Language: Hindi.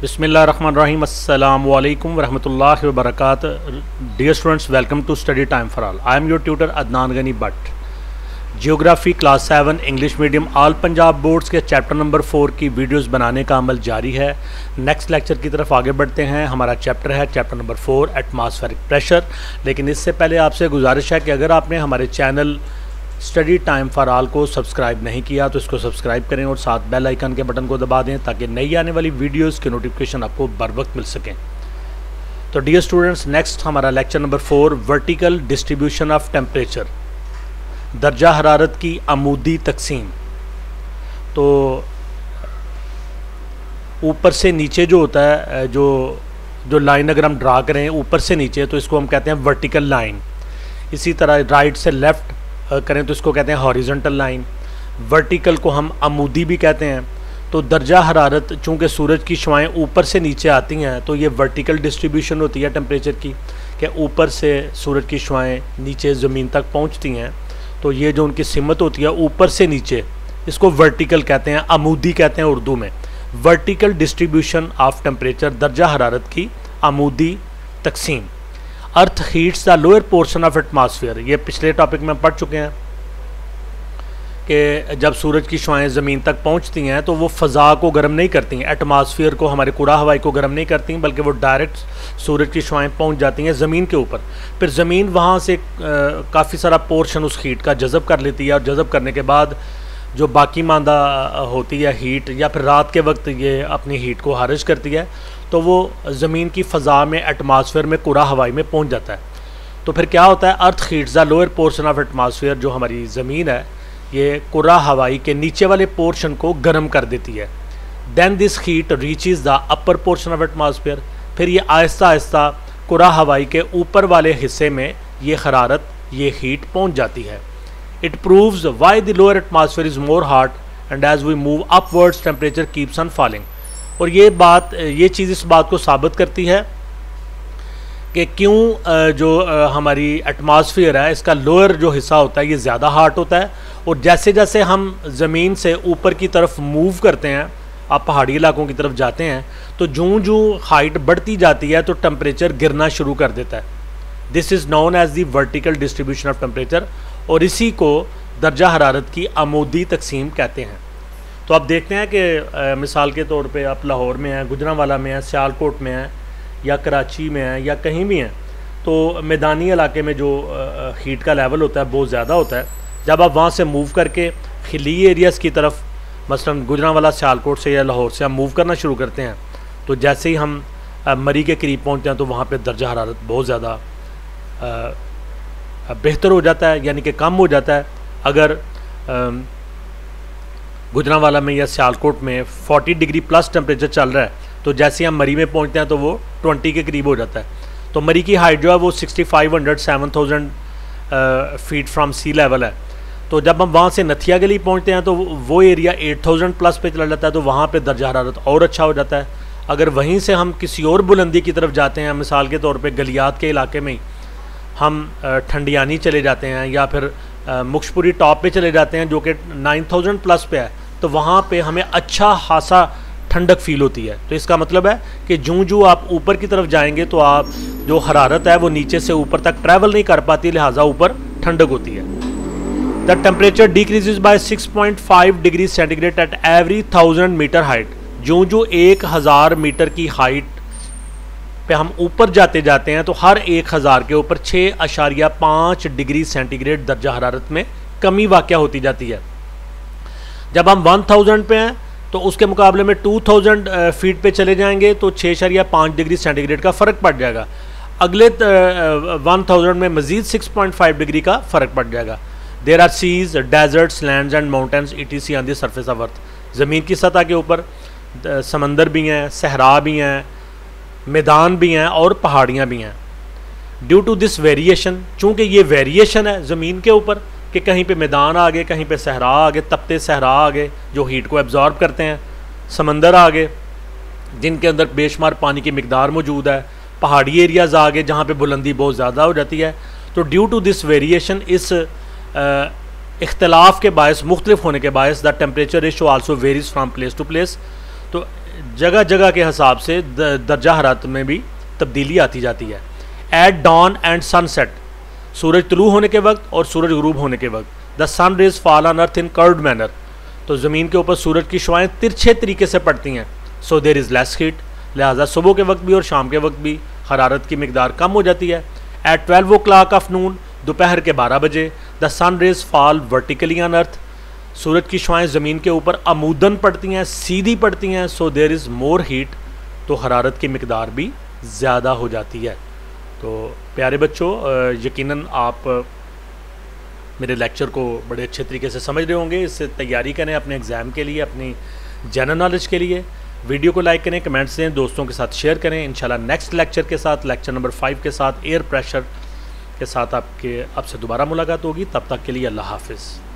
बिस्मिल्लाहिर्रहमानिर्रहीम अस्सलामु अलैकुम वरहमतुल्लाहि वबरकातुहू। Dear students, welcome to study time for all. I am your tutor Adnan Ghani Bhatt. Geography class 7 English medium all Punjab boards के चैप्टर नंबर 4 की वीडियोस बनाने का अमल जारी है। नेक्स्ट लेक्चर की तरफ आगे बढ़ते हैं। हमारा चैप्टर है चैप्टर नंबर 4 एटमॉस्फेरिक प्रेशर। लेकिन इससे पहले आपसे गुजारिश है कि अगर आपने हमारे channel study time for all को सब्सक्राइब नहीं किया तो इसको सब्सक्राइब करें और साथ बेल आइकन के बटन को दबा दें ताकि नई आने वाली वीडियोस के नोटिफिकेशन आपको बर वक्त मिल सकें। तो डियर स्टूडेंट्स, नेक्स्ट हमारा lecture number 4 vertical distribution of temperature, दर्जा हरारत की अमूदी तकसीम। तो ऊपर से नीचे जो होता है, जो लाइन अगर हम ड्रा करें ऊपर से नीचे तो इसको हम कहते हैं वर्टिकल लाइन। इसी तरह राइट से लेफ़्ट करें तो इसको कहते हैं हॉरिजॉन्टल लाइन। वर्टिकल को हम अमूदी भी कहते हैं। तो दर्जा हरारत चूँकि सूरज की शुआएं ऊपर से नीचे आती हैं तो ये वर्टिकल डिस्ट्रीब्यूशन होती है टेम्परेचर की, कि ऊपर से सूरज की शुआएं नीचे ज़मीन तक पहुंचती हैं। तो ये जो उनकी सिमत होती है ऊपर से नीचे, इसको वर्टिकल कहते हैं, अमूदी कहते हैं उर्दू में। वर्टिकल डिस्ट्रीब्यूशन ऑफ टेम्परेचर, दर्जा हरारत की अमूदी तकसीम। Earth heats the lower portion of atmosphere, ये पिछले टॉपिक में पढ़ चुके हैं कि जब सूरज की शुआएं ज़मीन तक पहुंचती हैं तो वो फ़ज़ा को गर्म नहीं करती हैं, एटमॉस्फेयर को, हमारे कुरा हवाई को गर्म नहीं करती हैं, बल्कि वो डायरेक्ट सूरज की शुआएं पहुंच जाती हैं ज़मीन के ऊपर। फिर ज़मीन वहाँ से काफ़ी सारा पोर्शन उस हीट का जज़ब कर लेती है और जज़ब करने के बाद जो बाकी मांदा होती है हीट, या फिर रात के वक्त ये अपनी हीट को खारिज करती है, तो वो ज़मीन की फ़ज़ा में, एटमॉस्फेयर में, कुरा हवाई में पहुंच जाता है। तो फिर क्या होता है, earth heats the lower portion of atmosphere, जो हमारी ज़मीन है ये कुरा हवाई के नीचे वाले पोर्शन को गर्म कर देती है। Then this heat reaches the upper portion of atmosphere, फिर ये आहिस्ता आहिस्ता कुरा हवाई के ऊपर वाले हिस्से में ये हरारत, ये हीट पहुँच जाती है। It proves why the lower atmosphere is more hot and as we move upwards temperature keeps on falling. और ये चीज़ इस बात को साबित करती है कि क्यों जो हमारी एटमॉस्फेयर है इसका लोअर जो हिस्सा होता है ये ज़्यादा हॉट होता है, और जैसे जैसे हम ज़मीन से ऊपर की तरफ मूव करते हैं, आप पहाड़ी इलाकों की तरफ जाते हैं, तो जूँ जूँ हाइट बढ़ती जाती है तो टेम्परेचर गिरना शुरू कर देता है। This is known as the vertical distribution of temperature, और इसी को दर्जा हरारत की अमूदी तकसीम कहते हैं। तो आप देखते हैं कि मिसाल के तौर पे आप लाहौर में हैं, गुजरांवाला में हैं, सियालकोट में हैं, या कराची में हैं, या कहीं भी हैं, तो मैदानी इलाके में जो हीट का लेवल होता है बहुत ज़्यादा होता है। जब आप वहाँ से मूव करके हिली एरियाज़ की तरफ, मसलन गुजरांवाला, सियालकोट से या लाहौर से हम मूव करना शुरू करते हैं, तो जैसे ही हम मरी के करीब पहुँचते हैं तो वहाँ पर दर्जा हरारत बहुत ज़्यादा बेहतर हो जाता है, यानी कि कम हो जाता है। अगर गुजरांवाला में या सियालकोट में 40 डिग्री प्लस टेम्परेचर चल रहा है, तो जैसे हम मरी में पहुंचते हैं तो वो 20 के करीब हो जाता है। तो मरी की हाइट जो है वो 6500 7000 फीट फ्राम सी लेवल है। तो जब हम वहाँ से नथिया गली पहुँचते हैं तो वो एरिया 8000 प्लस पे चला जाता है, तो वहाँ पे दर्जा हरारत और अच्छा हो जाता है। अगर वहीं से हम किसी और बुलंदी की तरफ जाते हैं, मिसाल के तौर पर गलियात के इलाके में हम ठंडियानी चले जाते हैं, या फिर मुक्शपुरी टॉप पे चले जाते हैं जो कि 9000 प्लस पे है, तो वहाँ पे हमें अच्छा खासा ठंडक फील होती है। तो इसका मतलब है कि जूँ आप ऊपर की तरफ जाएंगे तो आप जो हरारत है वो नीचे से ऊपर तक ट्रैवल नहीं कर पाती, लिहाजा ऊपर ठंडक होती है। The temperature decreases by 6.5 degree centigrade at every 1000 metre height. जूँ 1000 मीटर की हाइट पे हम ऊपर जाते जाते हैं तो हर 1000 के ऊपर 6.5 डिग्री सेंटीग्रेड दर्जा हरारत में कमी वाक़या होती जाती है। जब हम 1000 पे हैं तो उसके मुकाबले में 2000 फीट पे चले जाएंगे तो 6.5 डिग्री सेंटीग्रेड का फ़र्क पड़ जाएगा। अगले 1000 में मज़ीद 6.5 डिग्री का फ़र्क पड़ जाएगा। There are seas, deserts, lands and mountains ETC on the surface of earth. ज़मीन की सतह के ऊपर समंदर भी हैं, सहरा भी हैं, मैदान भी हैं और पहाड़ियाँ भी हैं। ड्यू टू दिस वेरिएशन, चूँकि ये वेरिएशन है ज़मीन के ऊपर कि कहीं पे मैदान आ गए, कहीं पे सहरा आ गए, तपते सहरा आ गए जो हीट को एब्जॉर्ब करते हैं, समंदर आ गए जिनके अंदर बेशुमार पानी की मिकदार मौजूद है, पहाड़ी एरियाज़ आ गए जहाँ पे बुलंदी बहुत ज़्यादा हो जाती है। तो ड्यू टू दिस वेरिएशन, इस इख्तलाफ के बायस, मुख्तलिफ होने के बायस, the temperature ratio also varies from place to place. तो जगह जगह के हिसाब से दर्जा हरारत में भी तब्दीली आती जाती है। एट डॉन एंड सनसेट, सूरज तुलू होने के वक्त और सूरज गुरूब होने के वक्त, the sun rays fall on earth in curved manner, तो ज़मीन के ऊपर सूरज की शुआएँ तिरछे तरीके से पड़ती हैं। सो देर इज़ लेस हीट, लिहाजा सुबह के वक्त भी और शाम के वक्त भी हरारत की मिकदार कम हो जाती है। एट 12 o'clock ऑफ नून, दोपहर के 12 बजे, the sun rays fall vertically on earth, सूरज की शुआएँ ज़मीन के ऊपर अमूदन पड़ती हैं, सीधी पड़ती हैं। सो देर इज़ मोर हीट, तो हरारत की मिकदार भी ज़्यादा हो जाती है। तो प्यारे बच्चों, यकीनन आप मेरे लेक्चर को बड़े अच्छे तरीके से समझ रहे होंगे। इससे तैयारी करें अपने एग्ज़ाम के लिए, अपनी जनरल नॉलेज के लिए। वीडियो को लाइक करें, कमेंट्स दें, दोस्तों के साथ शेयर करें। इंशाल्लाह नेक्स्ट लेक्चर के साथ, लेक्चर नंबर 5 के साथ, एयर प्रेशर के साथ आपसे दोबारा मुलाकात होगी। तब तक के लिए अल्लाह हाफिज़।